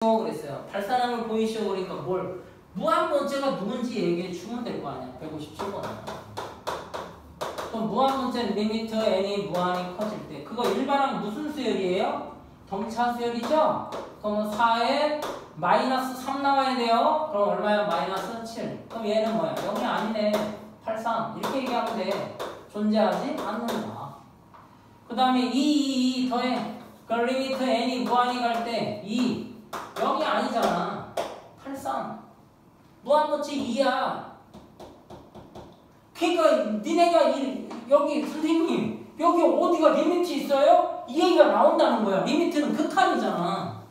그랬어요. 발산함을 보이시오 그러니까 뭘 무한번째가 누군지 얘기해 주면 될 거 아니야. 157번은. 그럼 무한번째 리미트 n이 무한이 커질 때 그거 일반항 무슨 수열이에요? 동차 수열이죠? 그럼 4에 마이너스 3 나와야 돼요. 그럼 얼마야? 마이너스 7. 그럼 얘는 뭐야? 0이 아니네. 83 이렇게 얘기하면 돼. 존재하지 않는다. 그 다음에 2 더해. 그럼 리미트 n이 무한이 갈 때 2 0이 아니잖아. 83 무한번째 2야. 그러니까 니네가 여기 선생님 여기 어디가 리미트 있어요? 이 얘기가 나온다는 거야. 리미트는 극한이잖아.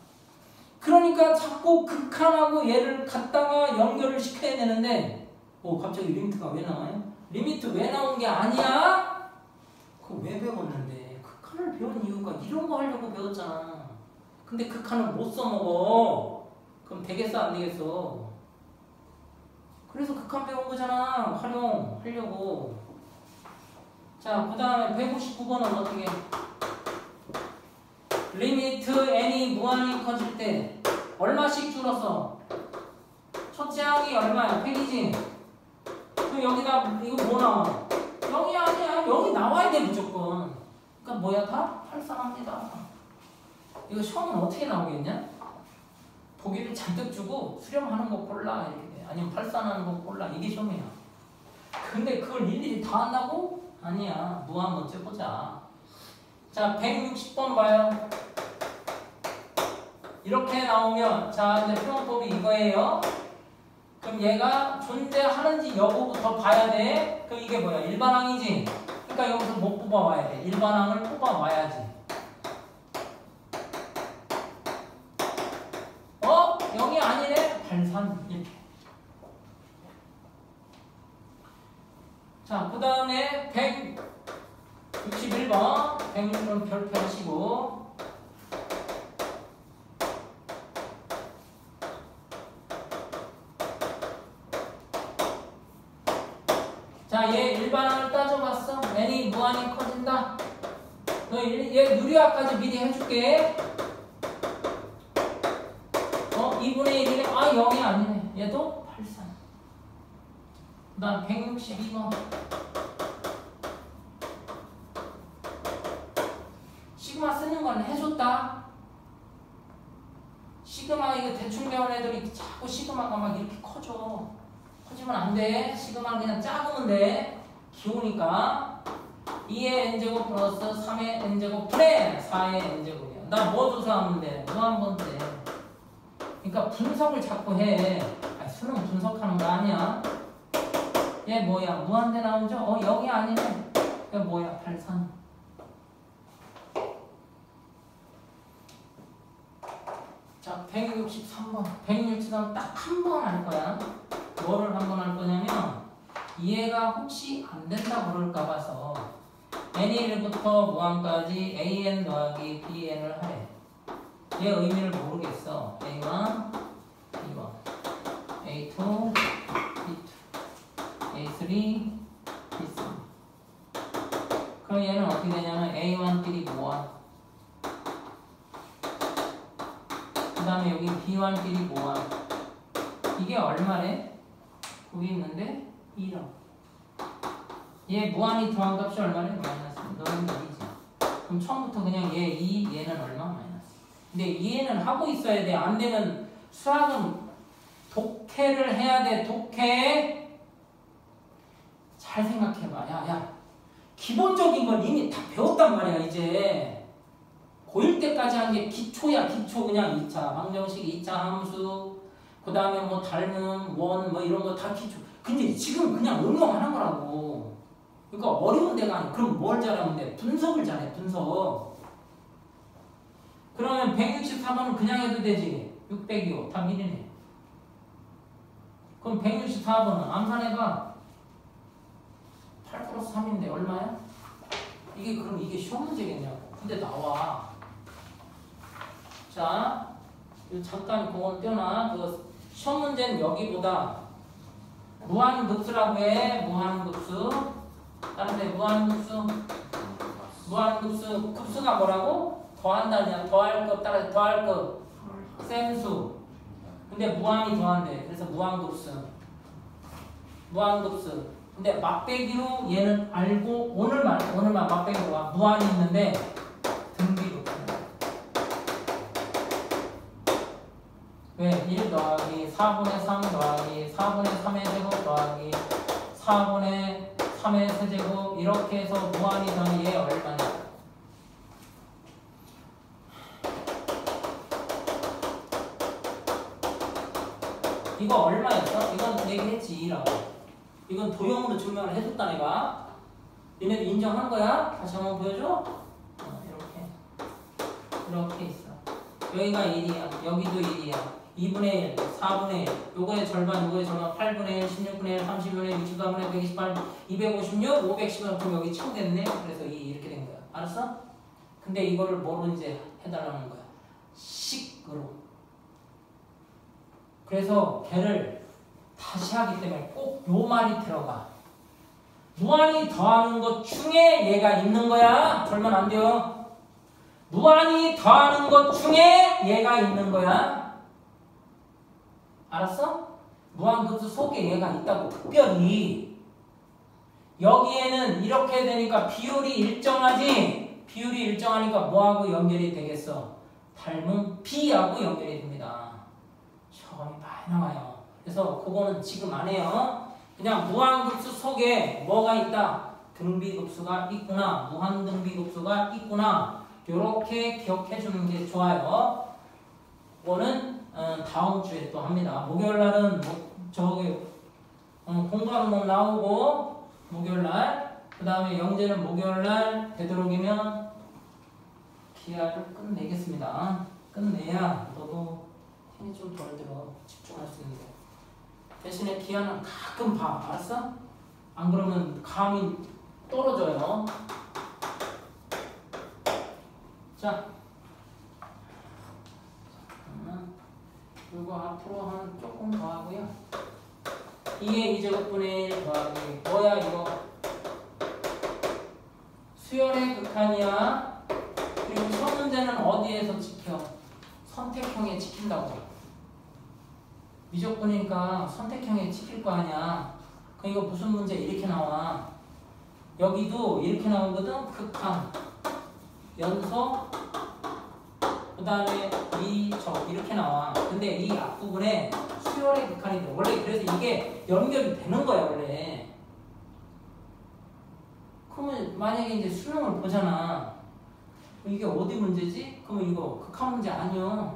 그러니까 자꾸 극한하고 얘를 갖다가 연결을 시켜야 되는데 갑자기 리미트가 왜 나와요? 리미트 왜 나온 게 아니야? 그거 왜 배웠는데? 극한을 배운 이유가 이런 거 하려고 배웠잖아. 근데 극한을 못 써먹어. 그럼 되겠어 안 되겠어? 그래서 극한 배운 거잖아. 활용하려고. 자, 그 다음에 159번은 어떻게? 리미트 n이 무한이 커질 때 얼마씩 줄었어? 첫째 항이 얼마야? 100이지? 그럼 여기다 이거 뭐 나와? 0이 아니야. 0이 나와야 돼 무조건. 그러니까 뭐야 다? 83합니다. 이거 시험은 어떻게 나오겠냐? 보기를 잔뜩 주고 수렴하는 거 골라 이렇게 돼. 아니면 발산하는 거 골라. 이게 시험이야. 근데 그걸 일일이 다 한다고? 아니야. 무한번째 보자. 자, 160번 봐요. 이렇게 나오면 자 이제 표현법이 이거예요. 그럼 얘가 존재하는지 여부부터 봐야 돼. 그럼 이게 뭐야? 일반항이지? 그러니까 여기서 못 뽑아와야 돼. 일반항을 뽑아와야지. 0이 아니네? 발산 이렇게. 자, 그 다음에 161번 160번 별표 하시고 자, 얘 일반항을 따져봤어. n이 무한히 커진다. 얘 유리화까지 미리 해줄게. 2분의 1이네. 0이 아니네. 얘도 83. 그 다음 162번. 시그마 쓰는 건 해줬다. 시그마 이거 대충 배운 애들이 자꾸 시그마가 막 이렇게 커져. 커지면 안 돼. 시그마는 그냥 작으면 돼. 기우니까. 2의 n제곱 플러스 3의 n제곱 분의 4의 n제곱이야. 나 뭐 조사하면 돼? 무한번째. 그러니까 분석을 자꾸 해. 수능 분석하는 거 아니야. 얘 뭐야? 무한대 나오죠? 0이 아니네. 얘 뭐야? 발산. 자, 163번. 163번 딱 한 번 할 거야. 뭐를 한 번 할 거냐면 이해가 혹시 안 된다고 그럴까 봐서 n이 1부터 무한까지 an 더하기 bn을 하래. 얘 의미를 모르겠어. A1, B1, A2, B2, A3, B3. 그럼 얘는 어떻게 되냐면 A1끼리 모아. 그 다음에 여기 B1끼리 모아. 이게 얼마래? 거기 있는데 1억. 얘 무한히 더한 값이 얼마래? 마이너스. 너는 1이지. 그럼 처음부터 그냥 얘 2, 얘는 얼마? 마이너스. 근데 이해는 하고 있어야 돼. 안 되면 수학은 독해를 해야 돼. 독해. 잘 생각해봐. 야. 기본적인 건 이미 다 배웠단 말이야. 이제 고1 때까지 한 게 기초야. 기초 그냥 2차 방정식, 2차 함수, 그 다음에 뭐 닮음, 원 뭐 이런 거 다 기초. 근데 지금 그냥 응용하는 거라고. 그러니까 어려운 데가 아니야. 그럼 뭘 잘하면 돼? 분석을 잘해. 분석. 그러면 164번은 그냥 해도 되지. 602호 다 미리네. 그럼 164번은 암산해봐. 8 플러스 3인데 얼마야? 그럼 이게 시험 문제겠냐고. 근데 나와. 자, 잠깐 그건 떼어놔. 그 시험 문제는 여기보다 무한급수라고 해. 무한급수. 다른 데 무한급수. 무한급수. 급수가 뭐라고? 더한다냐? 더할 것 따라서 더할 것 셈수. 근데 무한이 더한대. 그래서 무한급수. 무한급수. 근데 막대기로 얘는 알고 오늘만 막대기로 와. 무한이 있는데 등비급수. 왜? 1 더하기 4분의 3 더하기 4분의 3의 제곱 더하기 4분의 3의 세제곱 이렇게 해서 무한이 더하면 얘 얼마냐? 이거 얼마였어? 이건 얘기했지 2라고. 이건 도형으로 증명을 해줬다 내가. 얘네도 인정한 거야? 다시 한번 보여줘. 이렇게 있어. 여기가 1이야. 여기도 1이야. 2분의 1, 4분의 1, 요거의 절반, 요거의 절반, 8분의 1, 16분의 1, 30분의 1, 64분의 1, 128, 256, 510은 그럼 여기 치우겠네? 그래서 이렇게 된 거야. 알았어? 근데 이거를 뭐로 이제 해달라는 거야? 식으로. 그래서 걔를 다시 하기 때문에 꼭 요 말이 들어가. 무한히 더하는 것 중에 얘가 있는 거야. 그러면 안 돼요. 무한히 더하는 것 중에 얘가 있는 거야. 알았어? 무한급수 속에 얘가 있다고. 특별히 여기에는 이렇게 되니까 비율이 일정하지. 비율이 일정하니까 뭐하고 연결이 되겠어? 닮은 B하고 연결이 됩니다. 점이 많이 나와요. 그래서 그거는 지금 안 해요. 그냥 무한급수 속에 뭐가 있다? 등비급수가 있구나. 무한등비급수가 있구나. 이렇게 기억해 주는 게 좋아요. 이거는 다음 주에 또 합니다. 목요일날은 공부하는 법 나오고 목요일날, 그 다음에 영재는 목요일날 되도록이면 기하를 끝내겠습니다. 끝내야 너도 힘이 좀 덜 들어. 집중할 수 있는데. 대신에 기하는 가끔 봐. 알았어? 안 그러면 감이 떨어져요. 자, 이거 앞으로 한 조금 더 하고요. 2의 2제곱분의 1 더하기 뭐야 이거? 수열의 극한이야. 그리고 첫 문제는 어디에서 지켜? 선택형에 지킨다고. 미적분이니까 선택형에 지킬 거 아니야. 그럼 이거 무슨 문제 이렇게 나와. 여기도 이렇게 나오거든. 극한, 연속, 그 다음에 이적 이렇게 나와. 근데 이 앞부분에 수열의 극한이 돼. 원래 그래서 이게 연결이 되는 거야 원래. 그러면 만약에 이제 수능을 보잖아. 이게 어디 문제지? 그러면 이거 극한 문제 아니야.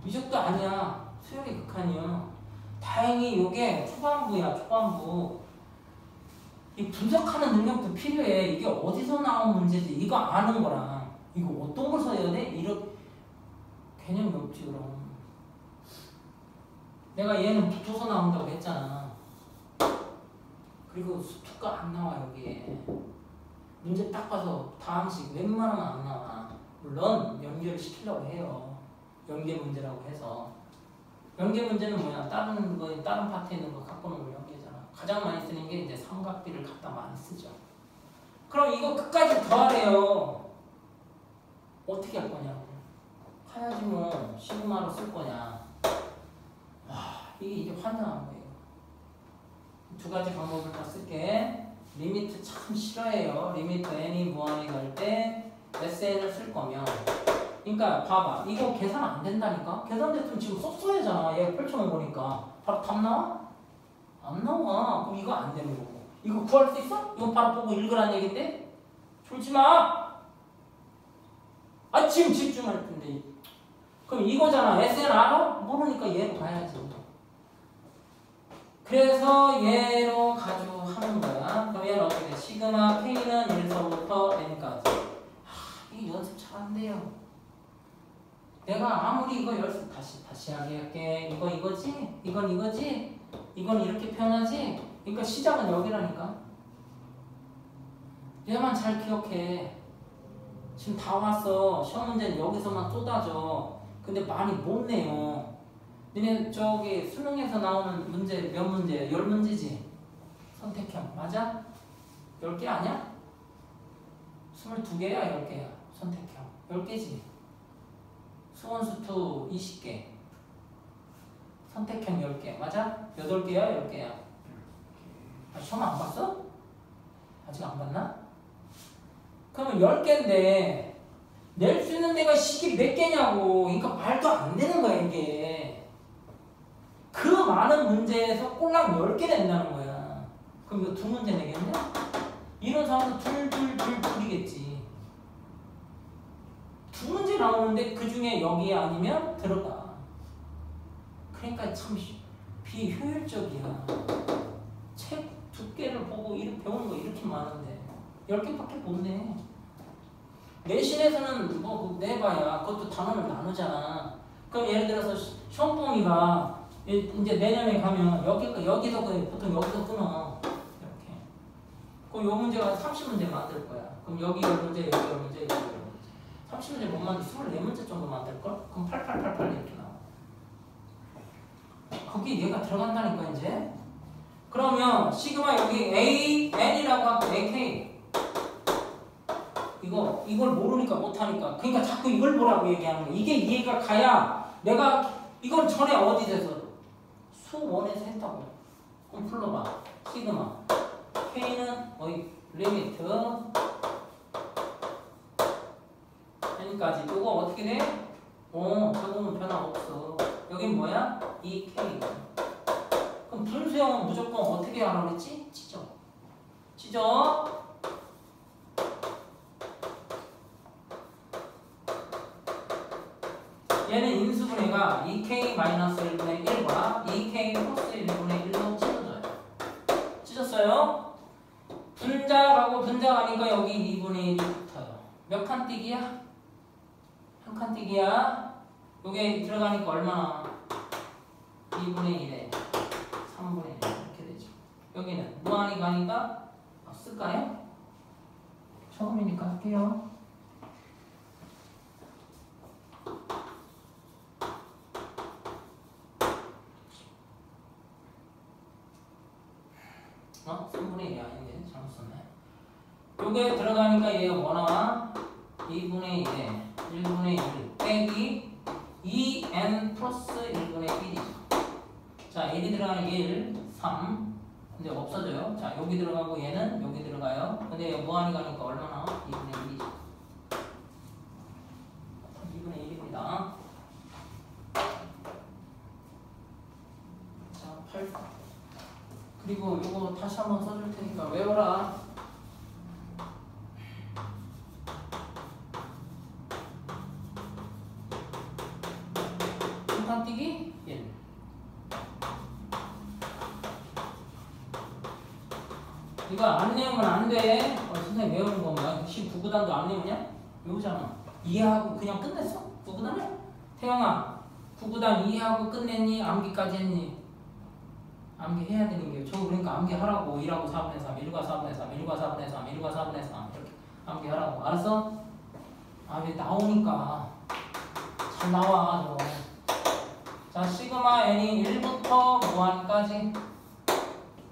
미적도 아니야. 수열의 극한이야. 다행히 이게 초반부야. 초반부. 이 분석하는 능력도 필요해. 이게 어디서 나온 문제지? 이거 아는 거랑 이거 어떤 걸 써야 돼? 이런 개념이 없지 그럼. 내가 얘는 붙어서 나온다고 했잖아. 그리고 수투가 안 나와 여기에. 문제 딱 봐서 다항식 웬만하면 안 나와. 물론 연결을 시키려고 해요. 연계 문제라고 해서. 연계 문제는 뭐야? 다른 파트에 있는 거 갖고 오는 걸 연계잖아. 가장 많이 쓰는 게 이제 삼각비를 갖다 많이 쓰죠. 그럼 이거 끝까지 더하래요. 어떻게 할 거냐고. 해야지 뭐. 시그마로 쓸 거냐. 와, 이게 환장한 거예요. 두 가지 방법을 다 쓸게. 리미트 참 싫어해요. 리미트 n이 무한이 갈 때 SN을 쓸 거면. 그러니까 봐봐. 이거 계산 안 된다니까? 계산됐으면 지금 썼어야잖아. 얘가 펼쳐놓으니까. 바로 답 나와? 안 나와. 그럼 이거 안 되는 거고. 이거 구할 수 있어? 이거 바로 보고 읽으란 얘긴데? 졸지 마! 아, 지금 집중할 텐데. 그럼 이거잖아. SN 알아? 모르니까 얘로 가야지. 그래서 얘로 가지고 하는 거야. 그럼 얘는 어떻게 돼? 시그마 K는 1서부터 N까지. 이게 연습 잘 안 돼요. 내가 아무리 이거 연습 다시 하게 할게. 이거지? 이건 이거지? 이건 이렇게 표현하지? 그러니까 시작은 여기라니까. 얘만 잘 기억해. 지금 다 왔어. 시험 문제는 여기서만 쏟아져. 근데 많이 못 내요. 너네 저기 수능에서 나오는 문제 몇 문제야? 10문제지? 선택형 맞아? 10개 아니야? 22개야 10개야 선택형 10개지? 수원수투 20개. 선택형 10개. 맞아? 8개야? 10개야? 시험 안 봤어? 아직 안 봤나? 그러면 10개인데 낼 수 있는 데가 식이 몇 개냐고. 그러니까 말도 안 되는 거야 이게. 그 많은 문제에서 꼴랑 10개 낸다는 거야. 그럼 이거 2문제 내겠냐? 이런 상황도 둘이겠지. 2문제 나오는데 그 중에 여기 아니면 들어가. 그러니까 참 비효율적이야. 책 두께를 보고 이렇게 배우는 거 이렇게 많은데 10개밖에 못 내. 내신에서는 뭐 내봐야 그것도 단원을 나누잖아. 그럼 예를 들어서 시험 범위가 이제 내년에 가면 여기서 보통 여기서 끊어. 이렇게. 그럼 요 문제가 30문제 만들 거야. 그럼 여기 10문제, 여기 10문제, 여기 10문제. 30문제 못 만들 24문제 정도 만들걸? 그럼 8888 이렇게 나와. 거기 얘가 들어간다니까 이제. 그러면 시그마 여기 A, N이라고 하고 AK. 이걸 모르니까 못하니까. 그러니까 자꾸 이걸 보라고 얘기하는 거야. 이게 이해가 가야 내가 이걸 전에 어디에서 수1에서 했다고. 그럼 풀러봐. 시그마 K는 리미트 N까지. 요거 어떻게 돼? 저거는 변화 없어. 여긴 뭐야? 2K. 그럼 분수형은 무조건 어떻게 하라고 그랬지? 찢어. 얘는 인수분해가 2K-1분의 1과 2K 플러스 1분의 1로 찢어져요. 찢었어요? 분자하고 분자하니까 여기 2분의 1이 붙어요. 몇 칸 띄기야? 한 칸 띄기야? 요게 들어가니까 얼마나? 2분의 1에 3분의 1 이렇게 되죠. 여기는 무한히 가니까 쓸까요? 처음이니까 할게요. 어? 3분의 1이 아닌데 잘못 썼네. 요게 들어가니까 얘가 뭐 나와? 2분의 1에 1분의 1 빼기 2n 플러스 1분의 1이죠. 자, 1이 들어가는 게 1, 3. 근데 없어져요. 자, 여기 들어가고 얘는 여기 들어가요. 근데 여기 무한히 가니까 얼마 나와? 2분의 1이죠. 2분의 1입니다. 자, 8. 그리고 이거 다시 한번 써줄 테니까 외워라. 한칸 띄기 1. 이거 안 내우면 안 돼. 선생님 외우는 거면 19구단도 안 외우냐? 외우잖아. 이해하고 그냥 끝냈어? 9구단을? 태영아, 9구단 이해하고 끝냈니? 암기까지 했니? 암기 해야 되는 게, 그러니까 암기 하라고. 1하고 4분의 3, 1과 4분의 3, 1과 4분의 3, 1과 4분의 3 이렇게 암기 하라고. 알았어? 왜 나오니까 잘 나와 저거. 자, 시그마 n이 1부터 무한까지.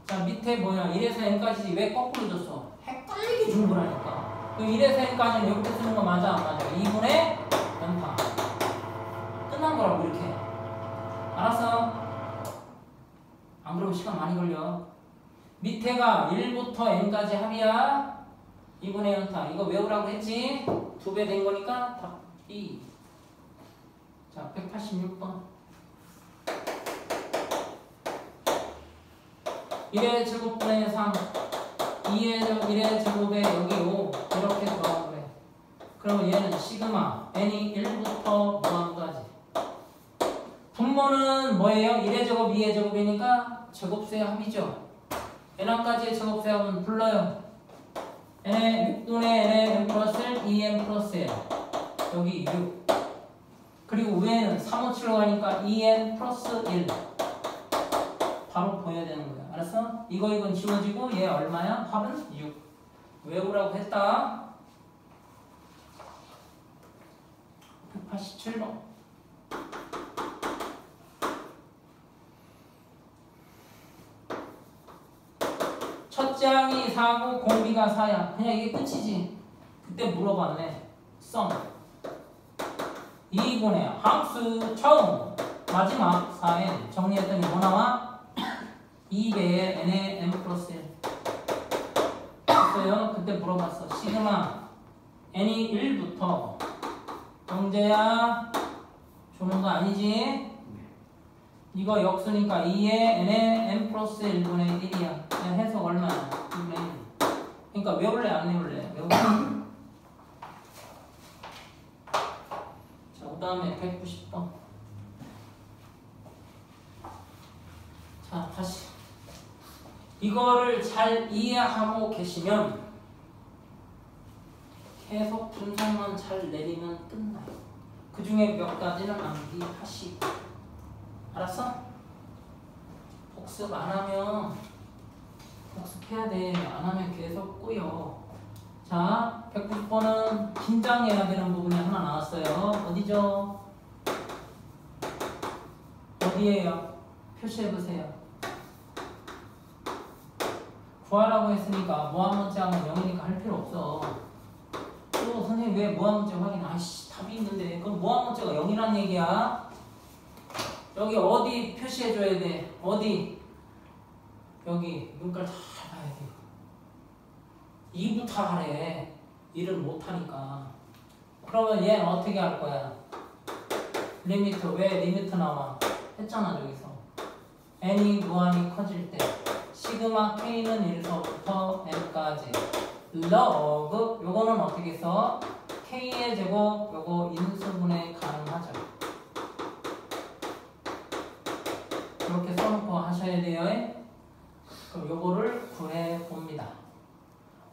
자, 밑에 뭐야? 1에서 n까지 왜 거꾸로 줬어? 헷갈리게 준 거라니까. 그 1에서 n까지는 이렇게 쓰는 거 맞아 안 맞아? 2분의 연파. 끝난 거라고 이렇게. 알았어? 안 그러면 시간 많이 걸려. 밑에가 1부터 n까지 합이야. 2분의 연타. 이거 외우라고 했지? 2배 된 거니까 답 B. 자, 186번. 1의 제곱분의 3. 1의 제곱에 여기 5. 이렇게 들어가고 그래. 그러면 얘는 시그마 n이 1부터 무한까지. 분모는 뭐예요? 1의 제곱, 2의 제곱이니까 제곱수의 합이죠. n까지의 제곱수의 합은 불러요. n의 6분의 n의 n 플러스 1, 2n 플러스 1. 여기 6. 그리고 위에는 3, 5, 7로 가니까 2n 플러스 1. 바로 보여야 되는 거야. 알았어? 이건 지워지고 얘 얼마야? 합은 6. 외우라고 했다. 187번. 첫째 항이 4고 공비가 4야. 그냥 이게 끝이지. 그때 물어봤네. 썸. 2분의 함수 처음 마지막 4n 정리했더니 뭐 나와? 2배의 n의 n 플러스 1 했어요. 그때 물어봤어. 시그마 n이 1부터 영재야 주는 거 아니지? 이거 역수니까 2의 n의 n 플러스 1분의 1이야. 해석 얼마야? 1분의 1. 그러니까 외울래 안 외울래? 외울래. 자, 그 다음에 190번. 자, 다시. 이거를 잘 이해하고 계시면 계속 분석만 잘 내리면 끝나요. 그 중에 몇 가지는 암기하시고. 알았어? 복습 안 하면 복습해야 돼. 안 하면 계속 꾸요. 자, 190번은 긴장해야 되는 부분이 하나 나왔어요. 어디죠? 어디에요? 표시해보세요. 구하라고 했으니까 무한문자하면 0이니까 할 필요 없어. 또 선생님 왜 무한문자 확인? 아이씨 답이 있는데. 그럼 무한문자가 0이란 얘기야. 여기 어디 표시해줘야 돼? 어디? 여기 눈깔 다 봐야 돼. 2부터 하래. 일을 못하니까. 그러면 얘는 어떻게 할 거야? 리미트. 왜 리미트 나와? 했잖아 저기서. n이 무한히 커질 때 시그마 k는 1서부터 n까지 log 요거는 어떻게 써? k의 제곱 요거 인수분해 가능하죠. 이렇게 써놓고 하셔야 돼요. 그럼 요거를 구해봅니다.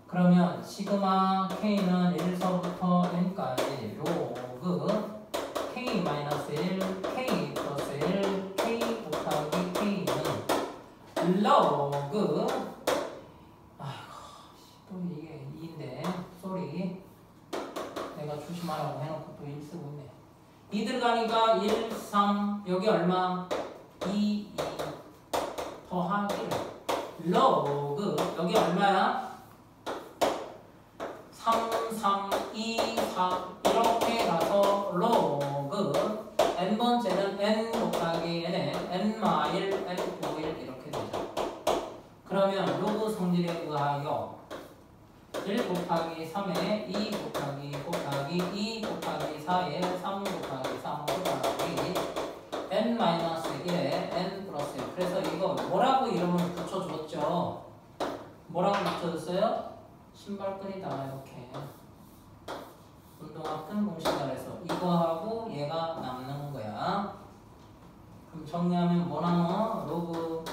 그러면 시그마 k는 1서부터 n까지 로그 k-1 k 플러스 1 k 곱하기 k는 로그 아이고 또 이게 2인데 쏘리 내가 조심하라고 해놓고 또 1 쓰고 있네. 2 들어가니까 1, 3 여기 얼마? 2, 2 더하기 로그 여기 얼마야? 3, 3, 2, 4 이렇게 가서 로그 n번째는 n 곱하기 n에 n 마일 n 곱일 이렇게 되죠. 그러면 로그 성질에 의하여 1 곱하기 3에 2 곱하기 2 곱하기 4에 3 곱하기 3 곱하기 n-1에 n 플러스 1. 그래서 이거 뭐라고 이름을 붙여줬죠? 뭐라고 붙여줬어요? 신발끈이다 이렇게. 운동화끈 공식말에서 이거하고 얘가 남는 거야. 그럼 정리하면 뭐 남아? 로그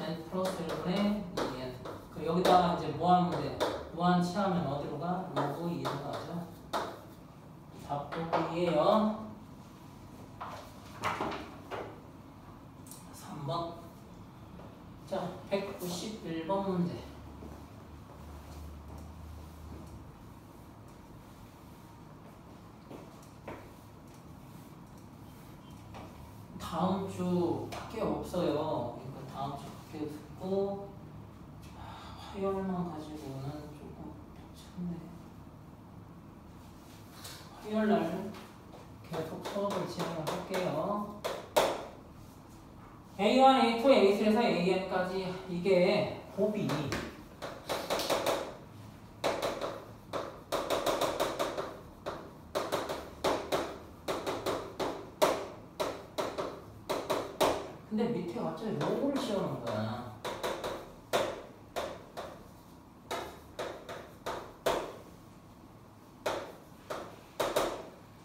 n 플러스 1분의 2n. 그 여기다가 이제 무한문제 무한 취하면 어디로 가? 로그 2로 가죠. 답도 2예요. 3번. 자, 191번 문제. 다음 주 밖에 없어요. 그러니까 다음 주 밖에 없고 화요일만 가지고는 조금 벅찬데 화요일날 계속 수업을 진행할게요. A1, A2, A3에서 AN까지 이게 곱이 근데 밑에 갑자기 로고를 씌우는 거야.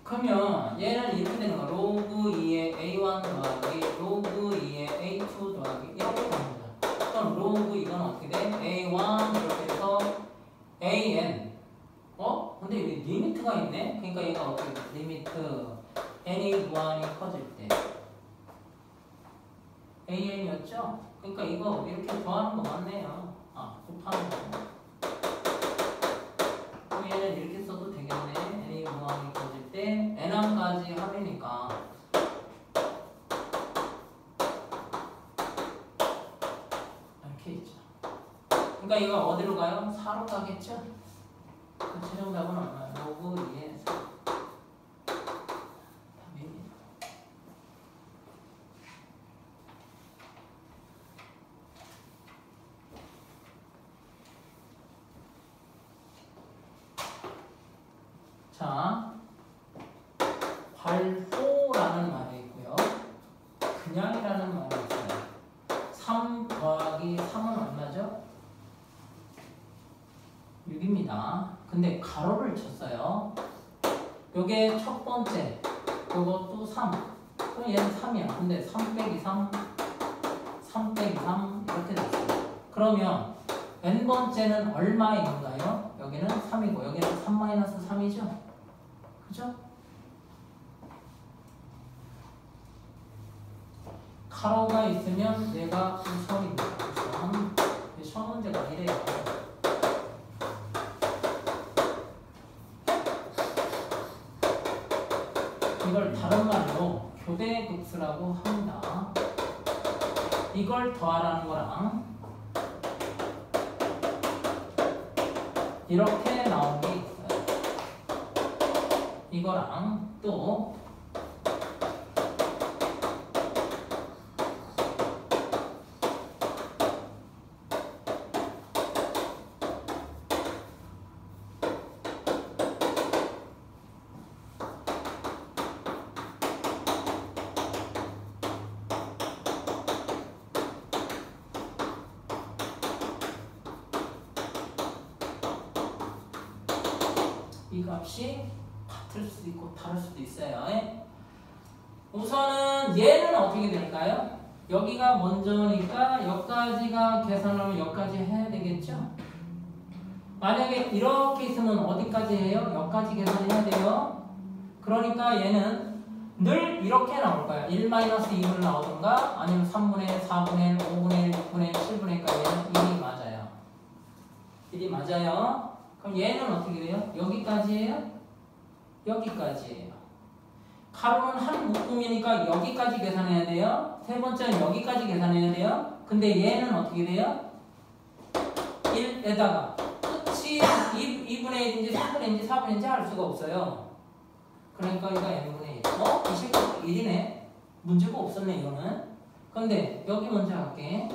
그러면 얘는 이렇게 되는 거야. 로그 2의 A1 더하기 로그 2의 A2 더하기 이렇게 됩니다. 그럼 로그 이건 어떻게 돼? A1 이렇게 해서 AN 근데 여기 리미트가 있네? 그러니까 얘가 어떻게 돼? 리미트 n이 무한히 커질 때 AN이었죠? 그러니까 이거 이렇게 더하는 거 맞네요. 곱하는 거. 그럼 얘는 이렇게 써도 되겠네. n이 무한히 커질 때 n항까지 합이니까 이렇게 있죠. 그러니까 이거 어디로 가요? 4로 가겠죠? 그 최종답은 얼마야? 로그 2의 4. 근데 가로를 쳤어요. 요게 첫 번째, 요것도 3. 그럼 얘는 3이야. 근데 3 빼기 3, 3 빼기 3 이렇게 됐어요. 그러면 n번째는 얼마인가요? 여기는 3이고 여기는 3-3이죠? 그죠? 가로가 있으면 얘가 우선입니다. 우선. 시험 문제가 이래요. 이걸 다른 말로 교대급수라고 합니다. 이걸 더하라는 거랑 이렇게 나온 게 있어요. 이거랑 또 이 값이 같을 수도 있고 다를 수도 있어요. 우선은 얘는 어떻게 될까요? 여기가 먼저니까 여기까지가 계산하면 여기까지 해야 되겠죠? 만약에 이렇게 있으면 어디까지 해요? 여기까지 계산해야 돼요. 그러니까 얘는 늘 이렇게 나올 거야. 1-2를 나오든가 아니면 3분의 1, 4분의 1, 5분의 1, 6분의 1, 7분의 1까지 얘는 1이 맞아요. 1이 맞아요. 그럼 얘는 어떻게 돼요? 여기까지예요? 여기까지예요. 가로는 한 묶음이니까 여기까지 계산해야 돼요. 세 번째는 여기까지 계산해야 돼요. 근데 얘는 어떻게 돼요? 1에다가 끝이 2분의 1인지 3분의 1인지 4분의 1인지 알 수가 없어요. 그러니까 이거 n분의 1. 이 식도 1이네. 문제가 없었네 이거는. 근데 여기 먼저 할게.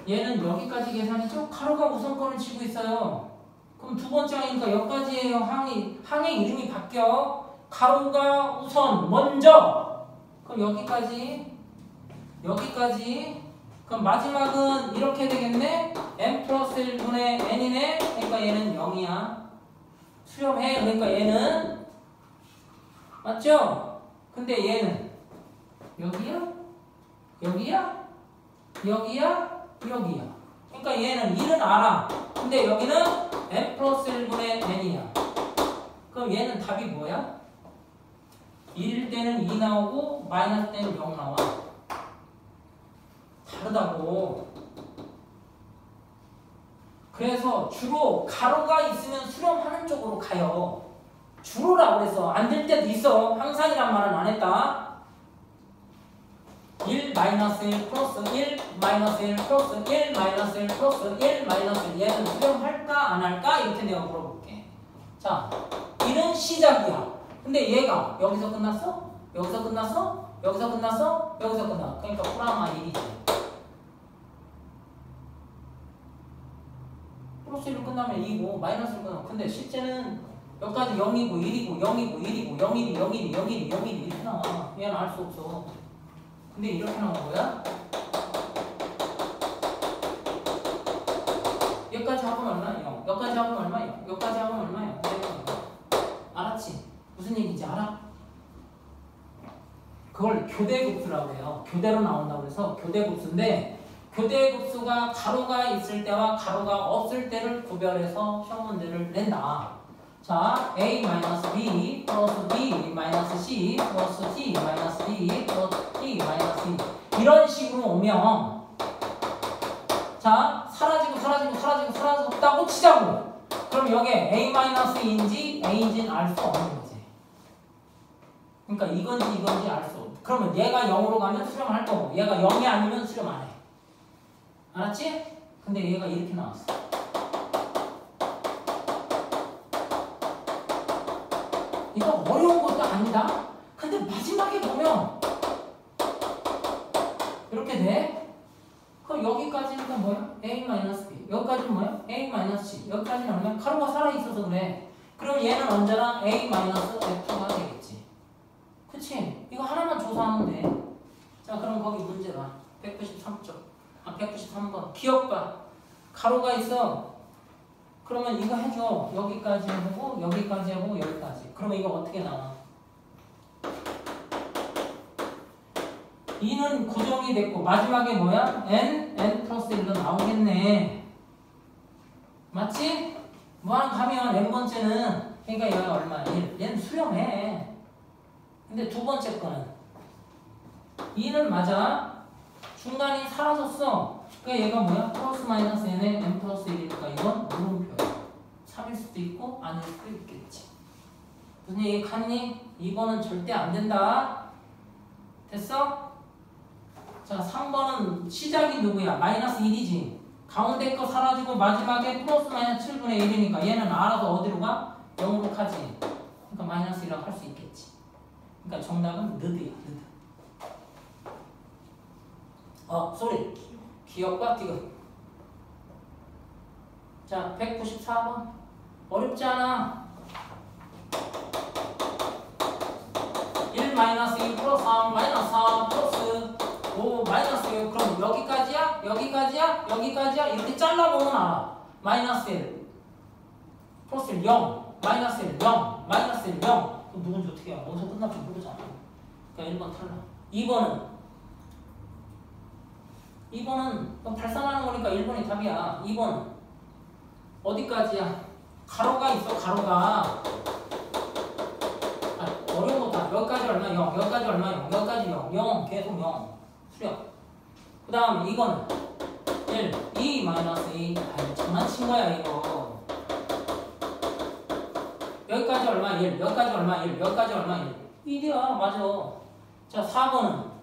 얘는 여기까지 계산이죠? 가로가 우선권을 치고 있어요. 그럼 두 번째 항이니까 여기까지예요. 항의 이름이 바뀌어. 가로가 우선 먼저. 그럼 여기까지. 그럼 마지막은 이렇게 되겠네. n 플러스 1분의 n이네. 그러니까 얘는 0이야. 수렴해. 그러니까 얘는 맞죠? 근데 얘는 여기야. 그러니까 얘는 1은 알아. 근데 여기는 n 플러스 1분의 n이야. 그럼 얘는 답이 뭐야? 1일 때는 2 나오고 마이너스 때는 0 나와. 다르다고. 그래서 주로 가로가 있으면 수렴하는 쪽으로 가요. 주로라고 그래서 안 될 때도 있어. 항상이란 말은 안 했다. 1 마이너스 1 플러스 1 마이너스 1 플러스 1 마이너스 1 플러스 1 마이너스 1 얘는 수렴할까 안 할까? 이렇게 내가 물어볼게. 자, 1은 시작이야. 근데 얘가 여기서 끝났어? 여기서 끝났어? 여기서 끝났어? 여기서 끝나. 그러니까 프라마 1이지. 플러스 1로 끝나면 2고 마이너스로 끝나면. 근데 실제는 여기까지 0이고 1이고 0이고 1이고 0이고 0이고 0이고 0이고 이렇게 나와. 얘는 알 수 없어. 근데 이렇게 나온 거야? 여기까지 하면 얼마야? 여기까지 하면 얼마야? 여기까지 하면 얼마야? 알았지? 무슨 얘기인지 알아? 그걸 교대급수라고 해요. 교대로 나온다고 해서 교대급수인데 교대급수가 가로가 있을 때와 가로가 없을 때를 구별해서 시험 문제를 낸다. 자, a-b 플러스 b-c 플러스 t-d 플러스 t-d 이런 식으로 오면 자, 사라지고 치자고. 그럼 여기에 a-인지 a인지는 알 수 없는 거지. 그러니까 이건지 알 수 없어. 그러면 얘가 0으로 가면 수렴할 거고 얘가 0이 아니면 수렴 안 해. 알았지? 근데 얘가 이렇게 나왔어. 이거 어려운 것도 아니다. 근데 마지막에 보면 이렇게 돼. 그럼 여기까지는 뭐야? a-b. 여기까지는 뭐야? a-c. 여기까지는 얼마야? 가로가 살아있어서 그래. 그럼 얘는 언제나 a-f가 되겠지. 그치? 이거 하나만 조사하면 돼. 자, 그럼 거기 문제 봐. 193번. 기억 봐. 가로가 있어. 그러면 이거 해줘. 여기까지 하고 여기까지 하고 여기까지. 그러면 이거 어떻게 나와? 2는 고정이 됐고 마지막에 뭐야? n 플러스 1로 나오겠네. 맞지? 무한 가면 n번째는 그러니까 얘가 얼마야? 1. 얘는 수렴해. 근데 두 번째 거는 2는 맞아. 중간이 사라졌어. 그러니까 얘가 뭐야? 플러스 마이너스 n에 n 플러스 1이니까 이건 물음표야. 3일 수도 있고 아닐 수도 있겠지. 무슨 얘기 갔니? 2번은 절대 안 된다. 됐어? 자, 3번은 시작이 누구야? 마이너스 1이지. 가운데 거 사라지고 마지막에 플러스 마이너스 7분의 1이니까 얘는 알아서 어디로 가? 0으로 가지. 그러니까 마이너스 1이라고 할 수 있겠지. 그러니까 정답은 느드야. 느드. 소리. 기억과 디귿. 자, 194번. 어렵지 않아. 1 마이너스 2 플러스 3 마이너스 4 플러스 5 마이너스 6. 그럼 여기까지야? 여기까지야? 여기까지야? 이렇게 잘라보면 알아. 마이너스 1 플러스 1 0 마이너스 1 0 마이너스 1 0. 그럼 누군지 어떻게 알아? 어디서 끝날지 모르잖아. 그러니까 1번 탈락. 2번은 발산하는 거니까 1번이 답이야. 2번 어디까지야? 가로가 있어. 가로가 어려운 거다. 여기까지 얼마? 0 여기까지 얼마? 0 여기까지 0 0 계속 0 수렴. 그 다음 이거는 1 2 마이너스 2. 장난친 거야 이거. 여기까지 얼마? 1 여기까지 얼마? 1 여기까지 얼마? 1 1이야. 맞아. 자, 4번은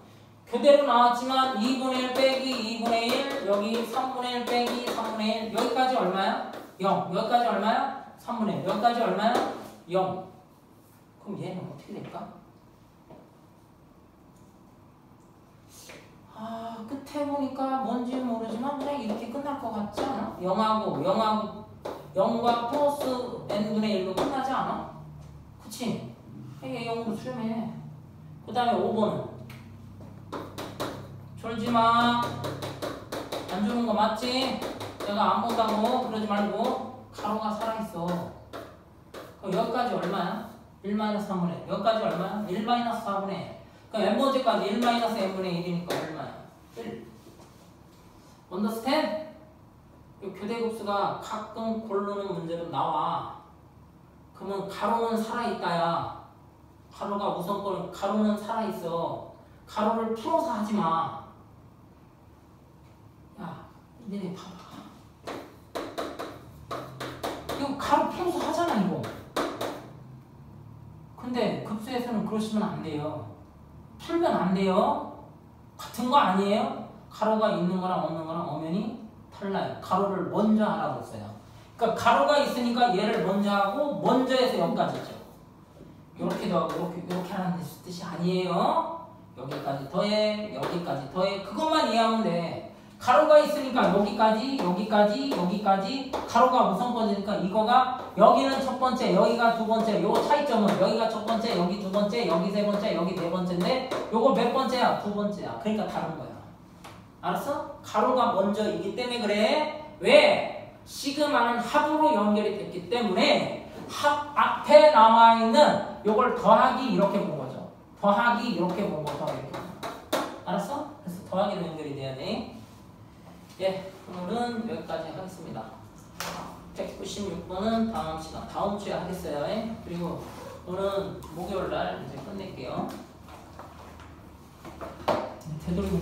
그대로 나왔지만 2분의 1 빼기 2분의 1 여기 3분의 1 빼기 3분의 1 여기까지 얼마야? 0 여기까지 얼마야? 3분의 1 여기까지 얼마야? 0. 그럼 얘는 어떻게 될까? 끝에 보니까 뭔지는 모르지만 그냥 이렇게 끝날 것 같지 않아? 0과 플러스 n분의 1로 끝나지 않아? 그치? 얘 0으로 수렴해. 그 다음에 5번은 졸지마. 안 주는 거 맞지? 내가 안 본다고 그러지 말고. 가로가 살아있어. 그럼 여기까지 얼마야? 1-3분의 1. 여기까지 얼마야? 1-4분의 1. 그럼 n번째까지 1-n분의 1이니까 얼마야? 1. 언더스탠드? 교대급수가 가끔 고르는 문제로 나와. 그러면 가로는 살아있다야. 가로가 우선권, 가로는 살아있어. 가로를 풀어서 하지 마. 야, 니네 봐봐. 이거 가로 풀어서 하잖아, 이거. 근데 급수에서는 그러시면 안 돼요. 풀면 안 돼요. 같은 거 아니에요? 가로가 있는 거랑 없는 거랑 엄연히 달라요. 가로를 먼저 하라고 했어요. 그러니까 가로가 있으니까 얘를 먼저 하고 먼저 해서 여기까지죠. 이렇게도 하고 이렇게 하는 뜻이 아니에요. 여기까지 더해, 여기까지 더해. 그것만 이해하면 돼. 가로가 있으니까 여기까지, 여기까지, 여기까지. 가로가 우선권이니까 이거가 여기는 첫 번째, 여기가 두 번째. 요 차이점은 여기가 첫 번째, 여기 두 번째, 여기 세 번째, 여기 네 번째인데 요거 몇 번째야? 두 번째야. 그러니까 다른 거야. 알았어? 가로가 먼저이기 때문에 그래. 왜? 시그마는 합으로 연결이 됐기 때문에 합 앞에 나와 있는 요걸 더하기 이렇게 본 거죠. 더하기 이렇게 본 거, 더하기 이렇게 본 거. 알았어? 그래서 더하기로 연결이 돼야 돼. 예, 오늘은 여기까지 하겠습니다. 196번은 다음 시간, 다음 주에 하겠어요. 예? 그리고 오늘은 목요일 날 이제 끝낼게요. 되도록